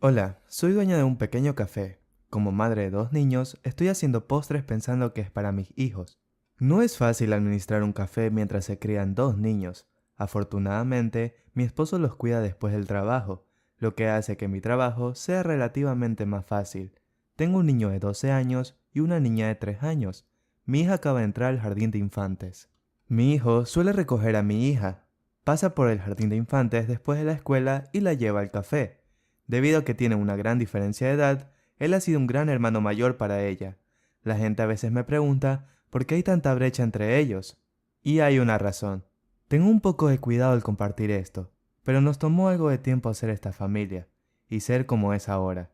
Hola, soy dueña de un pequeño café. Como madre de dos niños, estoy haciendo postres pensando que es para mis hijos. No es fácil administrar un café mientras se crían dos niños. Afortunadamente, mi esposo los cuida después del trabajo, lo que hace que mi trabajo sea relativamente más fácil. Tengo un niño de 12 años y una niña de 3 años. Mi hija acaba de entrar al jardín de infantes. Mi hijo suele recoger a mi hija. Pasa por el jardín de infantes después de la escuela y la lleva al café. Debido a que tienen una gran diferencia de edad, él ha sido un gran hermano mayor para ella. La gente a veces me pregunta por qué hay tanta brecha entre ellos. Y hay una razón. Tengo un poco de cuidado al compartir esto, pero nos tomó algo de tiempo hacer esta familia y ser como es ahora.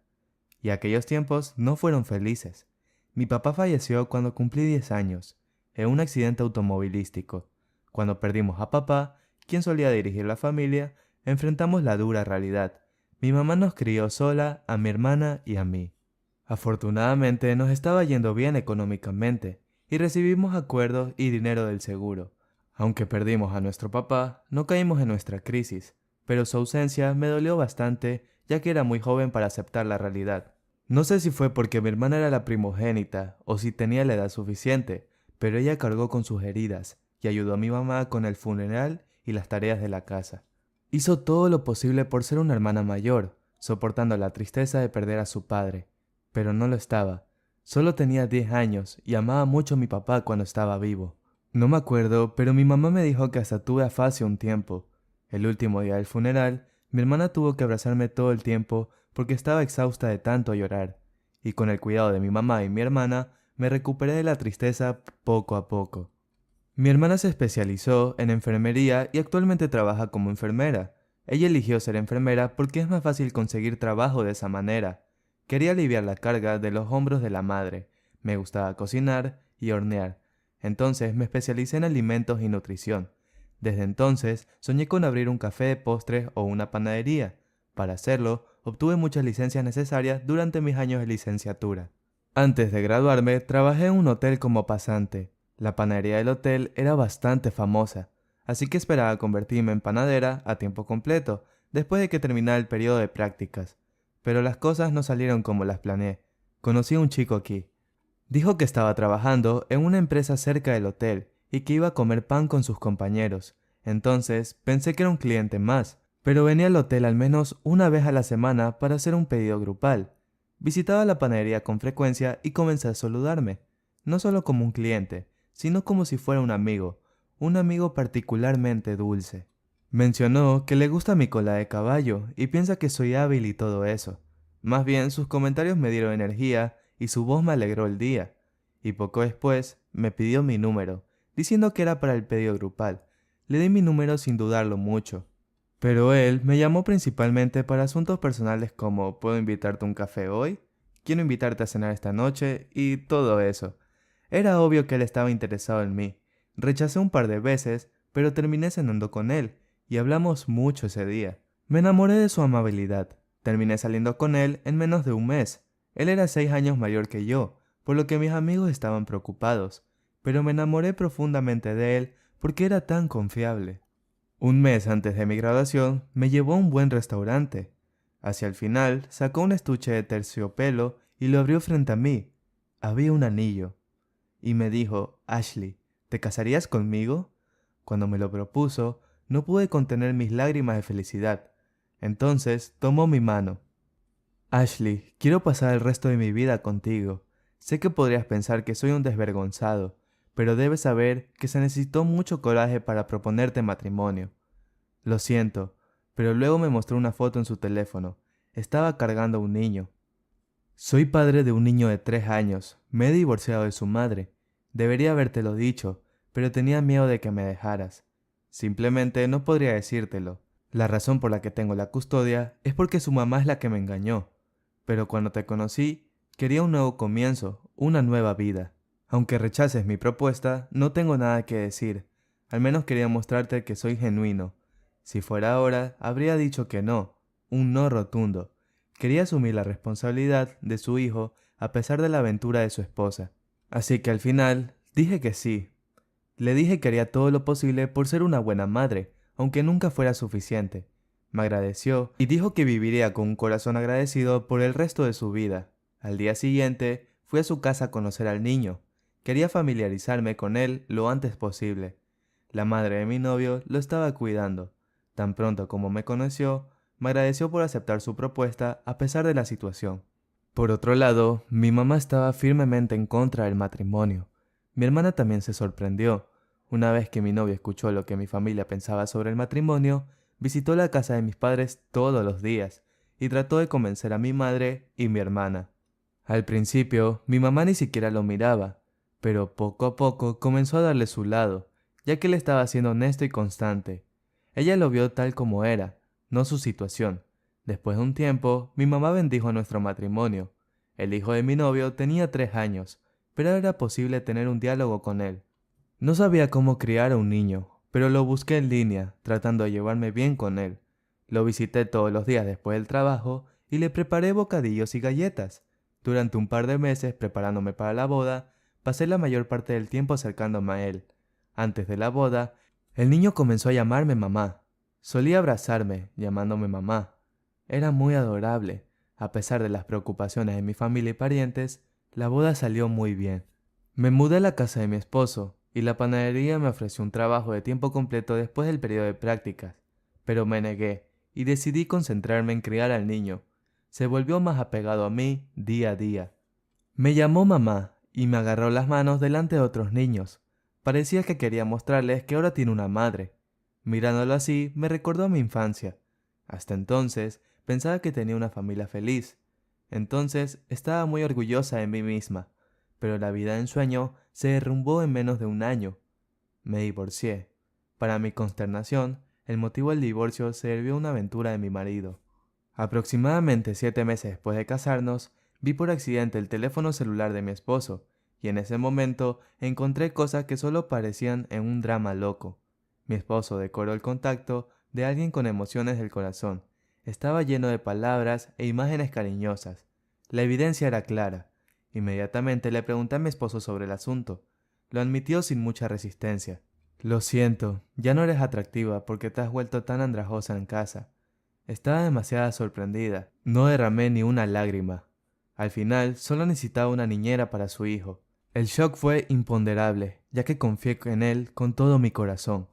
Y aquellos tiempos no fueron felices. Mi papá falleció cuando cumplí 10 años, en un accidente automovilístico. Cuando perdimos a papá, quien solía dirigir la familia, enfrentamos la dura realidad. Mi mamá nos crió sola, a mi hermana y a mí. Afortunadamente nos estaba yendo bien económicamente y recibimos acuerdos y dinero del seguro. Aunque perdimos a nuestro papá, no caímos en nuestra crisis, pero su ausencia me dolió bastante ya que era muy joven para aceptar la realidad. No sé si fue porque mi hermana era la primogénita o si tenía la edad suficiente, pero ella cargó con sus heridas y ayudó a mi mamá con el funeral y las tareas de la casa. Hizo todo lo posible por ser una hermana mayor, soportando la tristeza de perder a su padre, pero no lo estaba. Solo tenía 10 años y amaba mucho a mi papá cuando estaba vivo. No me acuerdo, pero mi mamá me dijo que hasta tuve afasia un tiempo. El último día del funeral, mi hermana tuvo que abrazarme todo el tiempo porque estaba exhausta de tanto llorar, y con el cuidado de mi mamá y mi hermana, me recuperé de la tristeza poco a poco. Mi hermana se especializó en enfermería y actualmente trabaja como enfermera. Ella eligió ser enfermera porque es más fácil conseguir trabajo de esa manera. Quería aliviar la carga de los hombros de la madre. Me gustaba cocinar y hornear. Entonces me especialicé en alimentos y nutrición. Desde entonces soñé con abrir un café de postres o una panadería. Para hacerlo, obtuve muchas licencias necesarias durante mis años de licenciatura. Antes de graduarme, trabajé en un hotel como pasante. La panadería del hotel era bastante famosa, así que esperaba convertirme en panadera a tiempo completo, después de que terminara el periodo de prácticas. Pero las cosas no salieron como las planeé. Conocí a un chico aquí. Dijo que estaba trabajando en una empresa cerca del hotel y que iba a comer pan con sus compañeros. Entonces pensé que era un cliente más, pero venía al hotel al menos una vez a la semana para hacer un pedido grupal. Visitaba la panadería con frecuencia y comencé a saludarme, no solo como un cliente, sino como si fuera un amigo particularmente dulce. Mencionó que le gusta mi cola de caballo y piensa que soy hábil y todo eso. Más bien, sus comentarios me dieron energía y su voz me alegró el día. Y poco después me pidió mi número, diciendo que era para el pedido grupal. Le di mi número sin dudarlo mucho. Pero él me llamó principalmente para asuntos personales como ¿puedo invitarte a un café hoy? ¿Quiero invitarte a cenar esta noche? Y todo eso. Era obvio que él estaba interesado en mí. Rechacé un par de veces, pero terminé cenando con él, y hablamos mucho ese día. Me enamoré de su amabilidad. Terminé saliendo con él en menos de un mes. Él era 6 años mayor que yo, por lo que mis amigos estaban preocupados, pero me enamoré profundamente de él porque era tan confiable. Un mes antes de mi graduación, me llevó a un buen restaurante. Hacia el final, sacó un estuche de terciopelo y lo abrió frente a mí. Había un anillo. Y me dijo, Ashley, ¿te casarías conmigo? Cuando me lo propuso, no pude contener mis lágrimas de felicidad. Entonces tomó mi mano. Ashley, quiero pasar el resto de mi vida contigo. Sé que podrías pensar que soy un desvergonzado, pero debes saber que se necesitó mucho coraje para proponerte matrimonio. Lo siento, pero luego me mostró una foto en su teléfono. Estaba cargando a un niño. Soy padre de un niño de 3 años. Me he divorciado de su madre. Debería habértelo dicho, pero tenía miedo de que me dejaras. Simplemente no podría decírtelo. La razón por la que tengo la custodia es porque su mamá es la que me engañó. Pero cuando te conocí, quería un nuevo comienzo, una nueva vida. Aunque rechaces mi propuesta, no tengo nada que decir. Al menos quería mostrarte que soy genuino. Si fuera ahora, habría dicho que no, un no rotundo. Quería asumir la responsabilidad de su hijo a pesar de la aventura de su esposa. Así que al final, dije que sí. Le dije que haría todo lo posible por ser una buena madre, aunque nunca fuera suficiente. Me agradeció y dijo que viviría con un corazón agradecido por el resto de su vida. Al día siguiente, fui a su casa a conocer al niño. Quería familiarizarme con él lo antes posible. La madre de mi novio lo estaba cuidando. Tan pronto como me conoció, me agradeció por aceptar su propuesta a pesar de la situación. Por otro lado, mi mamá estaba firmemente en contra del matrimonio. Mi hermana también se sorprendió. Una vez que mi novio escuchó lo que mi familia pensaba sobre el matrimonio, visitó la casa de mis padres todos los días y trató de convencer a mi madre y mi hermana. Al principio, mi mamá ni siquiera lo miraba, pero poco a poco comenzó a darle su lado, ya que él estaba siendo honesto y constante. Ella lo vio tal como era, no su situación. Después de un tiempo, mi mamá bendijo nuestro matrimonio. El hijo de mi novio tenía 3 años, pero era posible tener un diálogo con él. No sabía cómo criar a un niño, pero lo busqué en línea, tratando de llevarme bien con él. Lo visité todos los días después del trabajo y le preparé bocadillos y galletas. Durante un par de meses preparándome para la boda, pasé la mayor parte del tiempo acercándome a él. Antes de la boda, el niño comenzó a llamarme mamá. Solía abrazarme, llamándome mamá. Era muy adorable. A pesar de las preocupaciones de mi familia y parientes, la boda salió muy bien. Me mudé a la casa de mi esposo, y la panadería me ofreció un trabajo de tiempo completo después del periodo de prácticas, pero me negué y decidí concentrarme en criar al niño. Se volvió más apegado a mí día a día. Me llamó mamá y me agarró las manos delante de otros niños. Parecía que quería mostrarles que ahora tiene una madre. Mirándolo así, me recordó a mi infancia. Hasta entonces, pensaba que tenía una familia feliz. Entonces, estaba muy orgullosa de mí misma, pero la vida de ensueño se derrumbó en menos de un año. Me divorcié. Para mi consternación, el motivo del divorcio se debió a una aventura de mi marido. Aproximadamente 7 meses después de casarnos, vi por accidente el teléfono celular de mi esposo, y en ese momento encontré cosas que solo parecían en un drama loco. Mi esposo decoró el contacto de alguien con emociones del corazón. Estaba lleno de palabras e imágenes cariñosas. La evidencia era clara. Inmediatamente le pregunté a mi esposo sobre el asunto. Lo admitió sin mucha resistencia. Lo siento, ya no eres atractiva porque te has vuelto tan andrajosa en casa. Estaba demasiado sorprendida. No derramé ni una lágrima. Al final, solo necesitaba una niñera para su hijo. El shock fue imponderable, ya que confié en él con todo mi corazón.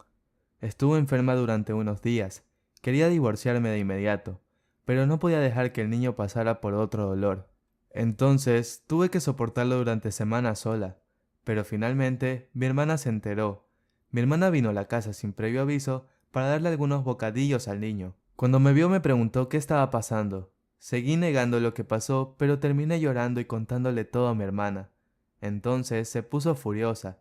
Estuve enferma durante unos días. Quería divorciarme de inmediato, pero no podía dejar que el niño pasara por otro dolor. Entonces, tuve que soportarlo durante semanas sola. Pero finalmente, mi hermana se enteró. Mi hermana vino a la casa sin previo aviso para darle algunos bocadillos al niño. Cuando me vio me preguntó qué estaba pasando. Seguí negando lo que pasó, pero terminé llorando y contándole todo a mi hermana. Entonces se puso furiosa.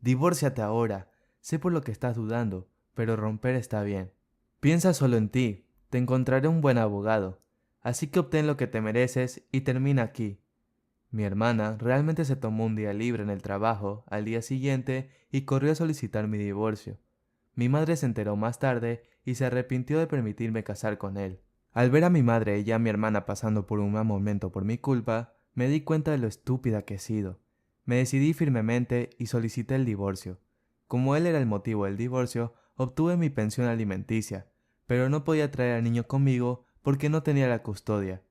Divórciate ahora. Sé por lo que estás dudando, pero romper está bien. Piensa solo en ti. Te encontraré un buen abogado. Así que obtén lo que te mereces y termina aquí. Mi hermana realmente se tomó un día libre en el trabajo al día siguiente y corrió a solicitar mi divorcio. Mi madre se enteró más tarde y se arrepintió de permitirme casar con él. Al ver a mi madre y a mi hermana pasando por un mal momento por mi culpa, me di cuenta de lo estúpida que he sido. Me decidí firmemente y solicité el divorcio. Como él era el motivo del divorcio, obtuve mi pensión alimenticia, pero no podía traer al niño conmigo porque no tenía la custodia.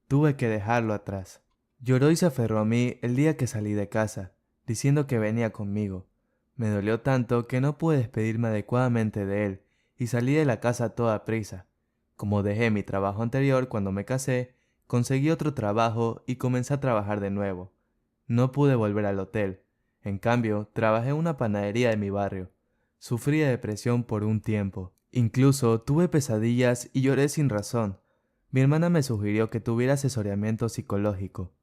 Tuve que dejarlo atrás. Lloró y se aferró a mí el día que salí de casa, diciendo que venía conmigo. Me dolió tanto que no pude despedirme adecuadamente de él y salí de la casa a toda prisa. Como dejé mi trabajo anterior cuando me casé, conseguí otro trabajo y comencé a trabajar de nuevo. No pude volver al hotel. En cambio, trabajé en una panadería de mi barrio. Sufrí de depresión por un tiempo. Incluso tuve pesadillas y lloré sin razón. Mi hermana me sugirió que tuviera asesoramiento psicológico.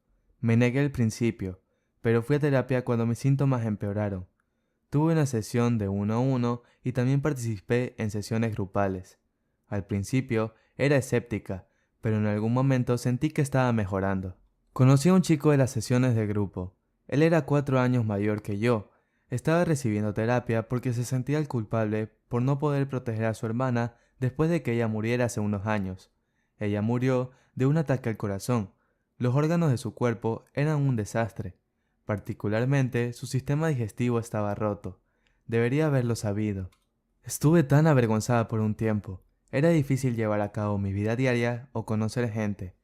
Me negué al principio, pero fui a terapia cuando mis síntomas empeoraron. Tuve una sesión de 1 a 1 y también participé en sesiones grupales. Al principio era escéptica, pero en algún momento sentí que estaba mejorando. Conocí a un chico de las sesiones de grupo. Él era 4 años mayor que yo. Estaba recibiendo terapia porque se sentía el culpable por no poder proteger a su hermana después de que ella muriera hace unos años. Ella murió de un ataque al corazón. Los órganos de su cuerpo eran un desastre. Particularmente, su sistema digestivo estaba roto. Debería haberlo sabido. Estuve tan avergonzada por un tiempo. Era difícil llevar a cabo mi vida diaria o conocer gente.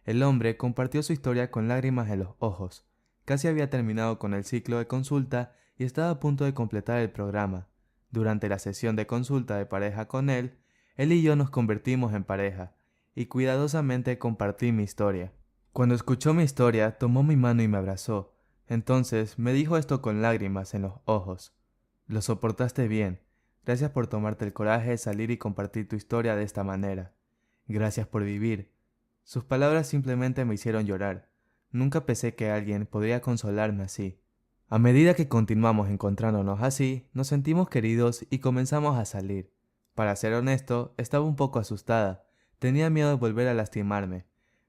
El hombre compartió su historia con lágrimas en los ojos. Casi había terminado con el ciclo de consulta y estaba a punto de completar el programa. Durante la sesión de consulta de pareja con él y yo nos convertimos en pareja, y cuidadosamente compartí mi historia. Cuando escuchó mi historia, tomó mi mano y me abrazó. Entonces me dijo esto con lágrimas en los ojos. Lo soportaste bien. Gracias por tomarte el coraje de salir y compartir tu historia de esta manera. Gracias por vivir. Sus palabras simplemente me hicieron llorar. Nunca pensé que alguien podría consolarme así. A medida que continuamos encontrándonos así, nos sentimos queridos y comenzamos a salir. Para ser honesto, estaba un poco asustada. Tenía miedo de volver a lastimarme.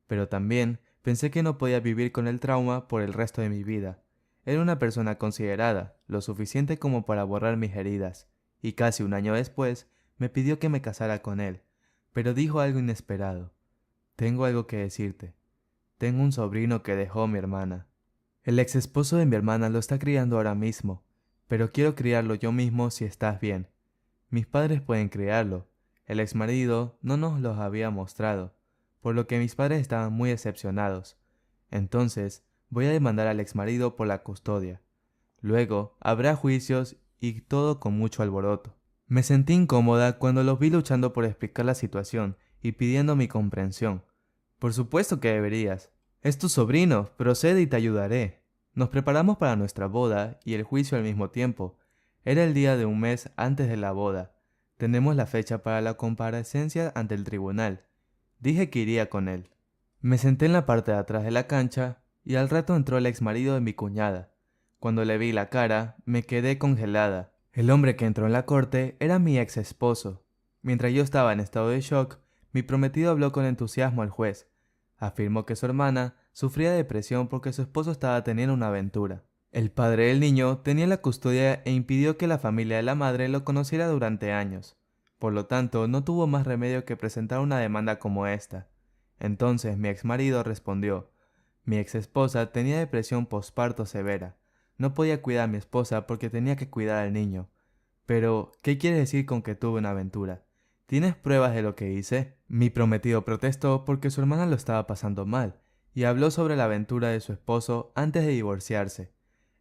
Pero también pensé que no podía vivir con el trauma por el resto de mi vida. Era una persona considerada, lo suficiente como para borrar mis heridas, y casi un año después me pidió que me casara con él, pero dijo algo inesperado. Tengo algo que decirte. Tengo un sobrino que dejó mi hermana. El ex esposo de mi hermana lo está criando ahora mismo, pero quiero criarlo yo mismo si estás bien. Mis padres pueden criarlo. El ex marido no nos los había mostrado, por lo que mis padres estaban muy decepcionados. Entonces, voy a demandar al ex marido por la custodia. Luego, habrá juicios y todo con mucho alboroto. Me sentí incómoda cuando los vi luchando por explicar la situación y pidiendo mi comprensión. Por supuesto que deberías. Es tu sobrino, procede y te ayudaré. Nos preparamos para nuestra boda y el juicio al mismo tiempo. Era el día de un mes antes de la boda. Tenemos la fecha para la comparecencia ante el tribunal. Dije que iría con él. Me senté en la parte de atrás de la cancha y al rato entró el ex marido de mi cuñada. Cuando le vi la cara, me quedé congelada. El hombre que entró en la corte era mi ex esposo. Mientras yo estaba en estado de shock, mi prometido habló con entusiasmo al juez. Afirmó que su hermana sufría de depresión porque su esposo estaba teniendo una aventura. El padre del niño tenía la custodia e impidió que la familia de la madre lo conociera durante años. Por lo tanto, no tuvo más remedio que presentar una demanda como esta. Entonces mi ex marido respondió. Mi ex esposa tenía depresión posparto severa. No podía cuidar a mi esposa porque tenía que cuidar al niño. Pero, ¿qué quieres decir con que tuve una aventura? ¿Tienes pruebas de lo que hice? Mi prometido protestó porque su hermana lo estaba pasando mal, y habló sobre la aventura de su esposo antes de divorciarse.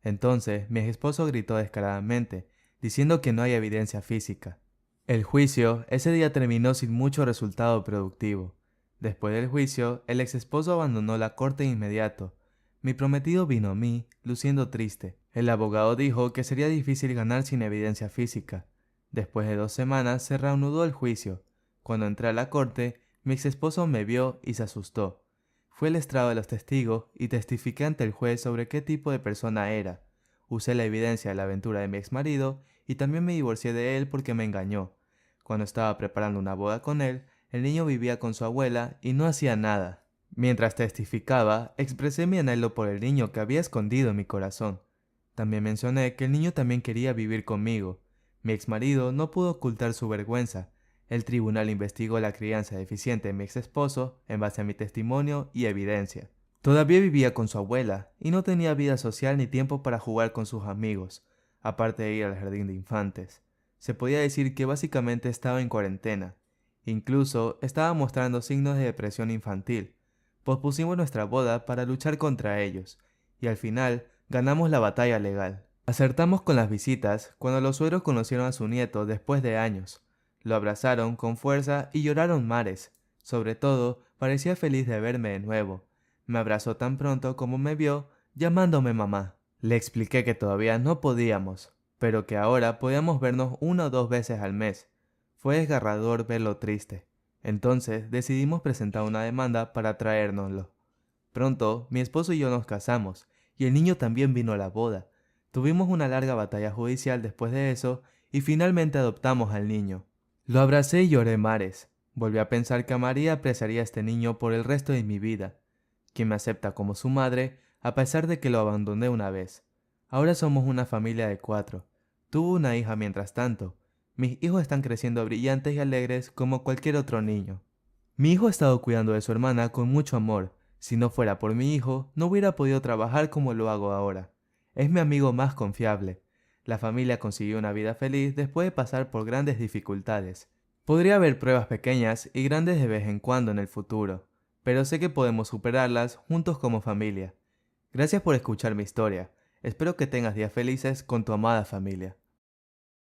Entonces, mi ex esposo gritó descaradamente, diciendo que no hay evidencia física. El juicio ese día terminó sin mucho resultado productivo. Después del juicio, el ex esposo abandonó la corte de inmediato. Mi prometido vino a mí, luciendo triste. El abogado dijo que sería difícil ganar sin evidencia física. Después de 2 semanas se reanudó el juicio. Cuando entré a la corte, mi ex esposo me vio y se asustó. Fui al estrado de los testigos y testifiqué ante el juez sobre qué tipo de persona era. Usé la evidencia de la aventura de mi ex marido y también me divorcié de él porque me engañó. Cuando estaba preparando una boda con él, el niño vivía con su abuela y no hacía nada. Mientras testificaba, expresé mi anhelo por el niño que había escondido en mi corazón. También mencioné que el niño también quería vivir conmigo. Mi exmarido no pudo ocultar su vergüenza. El tribunal investigó la crianza deficiente de mi ex esposo en base a mi testimonio y evidencia. Todavía vivía con su abuela y no tenía vida social ni tiempo para jugar con sus amigos, aparte de ir al jardín de infantes. Se podía decir que básicamente estaba en cuarentena. Incluso estaba mostrando signos de depresión infantil. Pospusimos nuestra boda para luchar contra ellos, y al final ganamos la batalla legal. Acertamos con las visitas cuando los suegros conocieron a su nieto después de años. Lo abrazaron con fuerza y lloraron mares. Sobre todo, parecía feliz de verme de nuevo. Me abrazó tan pronto como me vio, llamándome mamá. Le expliqué que todavía no podíamos, pero que ahora podíamos vernos 1 o 2 veces al mes. Fue desgarrador verlo triste. Entonces decidimos presentar una demanda para traérnoslo. Pronto, mi esposo y yo nos casamos, y el niño también vino a la boda. Tuvimos una larga batalla judicial después de eso, y finalmente adoptamos al niño. Lo abracé y lloré mares. Volví a pensar que amaría y apreciaría a este niño por el resto de mi vida, quien me acepta como su madre, a pesar de que lo abandoné una vez. Ahora somos una familia de 4. Tuve una hija mientras tanto. Mis hijos están creciendo brillantes y alegres como cualquier otro niño. Mi hijo ha estado cuidando de su hermana con mucho amor. Si no fuera por mi hijo, no hubiera podido trabajar como lo hago ahora. Es mi amigo más confiable. La familia consiguió una vida feliz después de pasar por grandes dificultades. Podría haber pruebas pequeñas y grandes de vez en cuando en el futuro, pero sé que podemos superarlas juntos como familia. Gracias por escuchar mi historia. Espero que tengas días felices con tu amada familia.